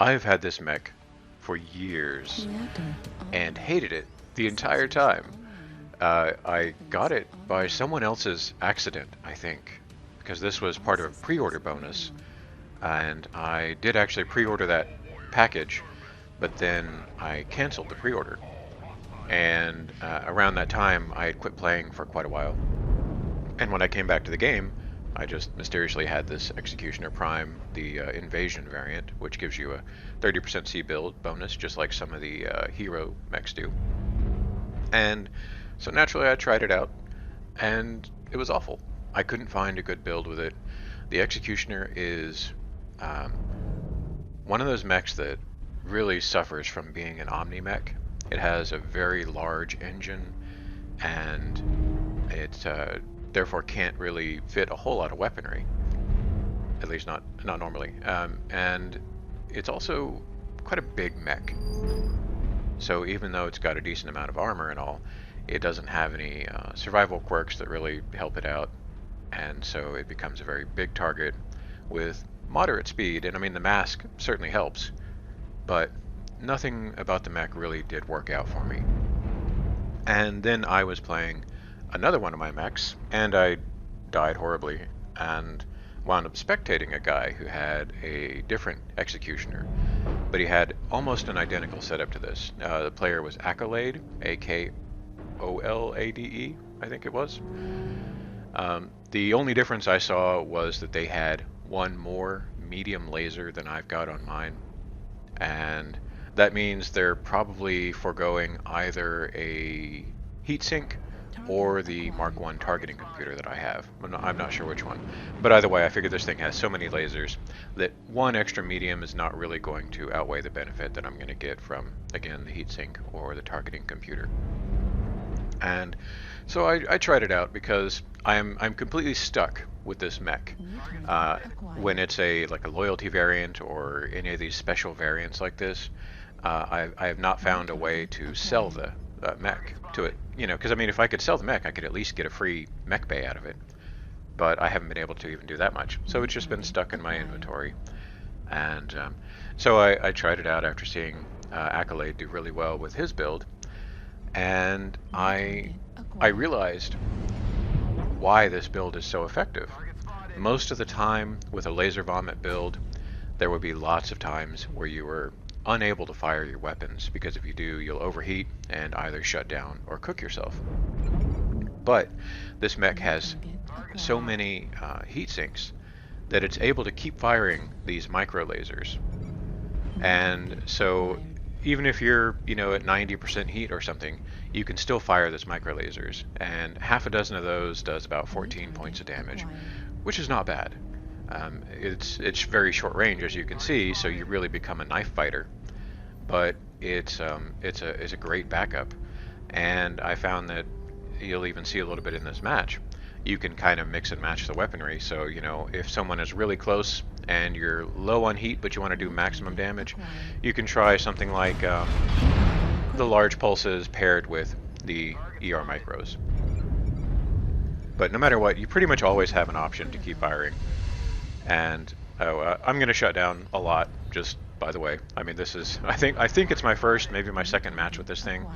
I've had this mech for years and hated it the entire time. I got it by someone else's accident, I think, because this was part of a pre-order bonus, and I did actually pre-order that package, but then I canceled the pre-order. And around that time, I had quit playing for quite a while. And when I came back to the game, I just mysteriously had this Executioner Prime, the Invasion variant, which gives you a 30% C build bonus, just like some of the hero mechs do. And so naturally I tried it out, and it was awful. I couldn't find a good build with it. The Executioner is one of those mechs that really suffers from being an Omni mech. It has a very large engine, and it therefore can't really fit a whole lot of weaponry, at least not normally. And it's also quite a big mech. So even though it's got a decent amount of armor and all, it doesn't have any survival quirks that really help it out, and so it becomes a very big target with moderate speed. And I mean, the mask certainly helps, but nothing about the mech really did work out for me. And then I was playing another one of my mechs, and I died horribly, and wound up spectating a guy who had a different Executioner, but he had almost an identical setup to this. The player was Accolade, A-K-O-L-A-D-E, I think it was. The only difference I saw was that they had one more medium laser than I've got on mine, and that means they're probably foregoing either a heatsink or the Mark I targeting computer that I have. I'm not sure which one. But either way, I figured this thing has so many lasers that one extra medium is not really going to outweigh the benefit that I'm going to get from, again, the heatsink or the targeting computer. And so I tried it out because I'm completely stuck with this mech. When it's like a loyalty variant or any of these special variants like this, I have not found a way to sell the mech to it. You know, because I mean, if I could sell the mech, I could at least get a free mech bay out of it. But I haven't been able to even do that much. So it's just been stuck in my inventory. And so I tried it out after seeing Accolade do really well with his build. And I realized why this build is so effective. Most of the time with a laser vomit build, there would be lots of times where you were unable to fire your weapons, because if you do, you'll overheat and either shut down or cook yourself. But this mech has so many heat sinks that it's able to keep firing these micro lasers. And so even if you're, you know, at 90% heat or something, you can still fire this micro lasers, and half a dozen of those does about 14 points of damage, which is not bad. It's very short range, as you can see, so you really become a knife fighter. But it's a great backup, and I found that you'll even see a little bit in this match. You can kind of mix and match the weaponry. So you know, if someone is really close and you're low on heat, but you want to do maximum damage, you can try something like the large pulses paired with the ER micros. But no matter what, you pretty much always have an option to keep firing. And I'm going to shut down a lot, just by the way. I mean, this is, I think it's my first, maybe my second match with this thing.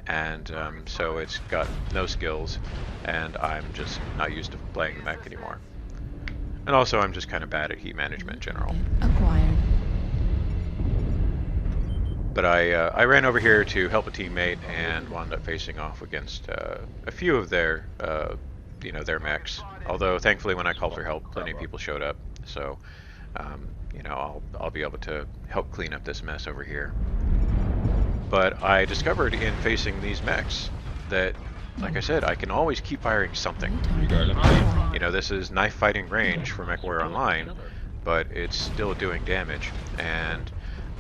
And so it's got no skills, and I'm just not used to playing the mech anymore. And also I'm just kind of bad at heat management in general. But I ran over here to help a teammate and wound up facing off against a few of their their mechs. Although thankfully when I called for help, plenty of people showed up. So you know, I'll be able to help clean up this mess over here. But I discovered in facing these mechs that, like I said, I can always keep firing something. You know, this is knife fighting range for MechWarrior Online, but it's still doing damage. And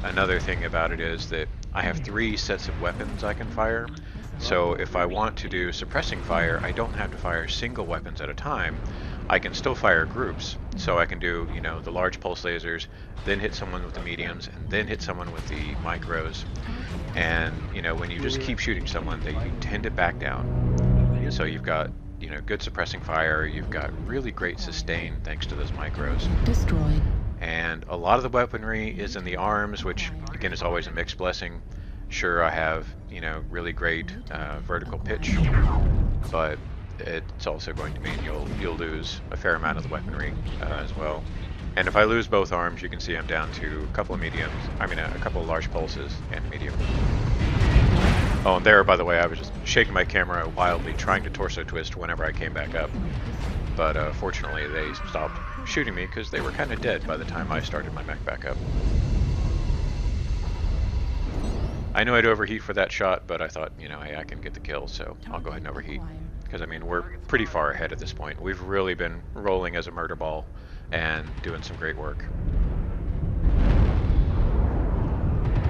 another thing about it is that I have 3 sets of weapons I can fire. So if I want to do suppressing fire, I don't have to fire single weapons at a time. I can still fire groups. So I can do, you know, the large pulse lasers, then hit someone with the mediums, and then hit someone with the micros. And, you know, when you just keep shooting someone, they tend to back down. So you've got, you know, good suppressing fire, you've got really great sustain thanks to those micros. Destroyed. And a lot of the weaponry is in the arms, which again is always a mixed blessing. Sure, I have, you know, really great vertical pitch, but it's also going to mean you'll lose a fair amount of the weaponry as well. And if I lose both arms, you can see I'm down to a couple of mediums. I mean, a couple of large pulses and medium. Oh, and there, by the way, I was just shaking my camera wildly, trying to torso twist whenever I came back up. But fortunately, they stopped shooting me because they were kind of dead by the time I started my mech back up. I knew I'd overheat for that shot, but I thought, you know, hey, I can get the kill, so I'll go ahead and overheat. Because, I mean, we're pretty far ahead at this point. We've really been rolling as a murder ball and doing some great work.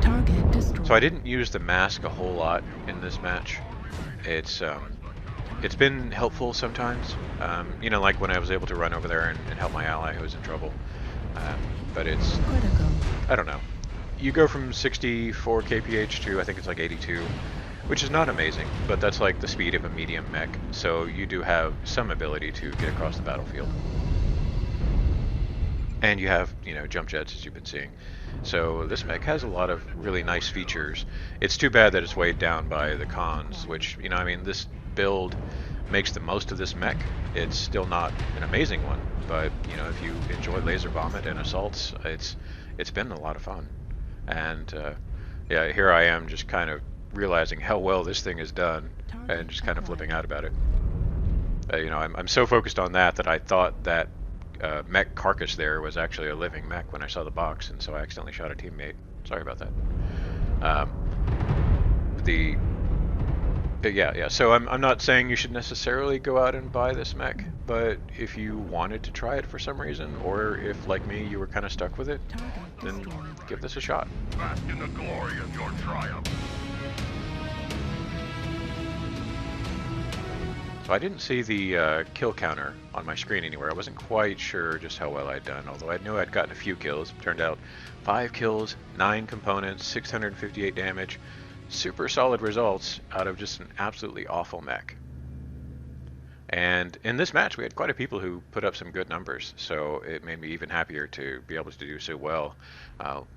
Target destroyed. So I didn't use the mask a whole lot in this match. It's been helpful sometimes. You know, like when I was able to run over there and help my ally who was in trouble. But it's Critical. I don't know. You go from 64 kph to I think it's like 82, which is not amazing, but that's like the speed of a medium mech. So you do have some ability to get across the battlefield. And you have, you know, jump jets as you've been seeing. So this mech has a lot of really nice features. It's too bad that it's weighed down by the cons, which, you know, I mean, this build makes the most of this mech. It's still not an amazing one, but, you know, if you enjoy laser vomit and assaults, it's been a lot of fun. And yeah, here I am just kind of realizing how well this thing is done and just kind of flipping out about it. You know, I'm so focused on that I thought that mech carcass there was actually a living mech when I saw the box, and so I accidentally shot a teammate. Sorry about that. Yeah. So I'm not saying you should necessarily go out and buy this mech, but if you wanted to try it for some reason, or if like me you were kind of stuck with it, then give this a shot. Bask in the glory of your triumph. So I didn't see the kill counter on my screen anywhere. I wasn't quite sure just how well I'd done, although I knew I'd gotten a few kills. Turned out 5 kills, 9 components, 658 damage. Super solid results out of just an absolutely awful mech. And in this match we had quite a few people who put up some good numbers, so it made me even happier to be able to do so well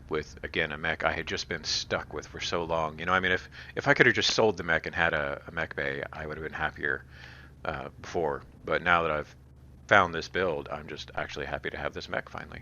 with, again, a mech I had just been stuck with for so long. You know, I mean, if I could have just sold the mech and had a mech bay, I would have been happier before. But now that I've found this build, I'm just actually happy to have this mech finally.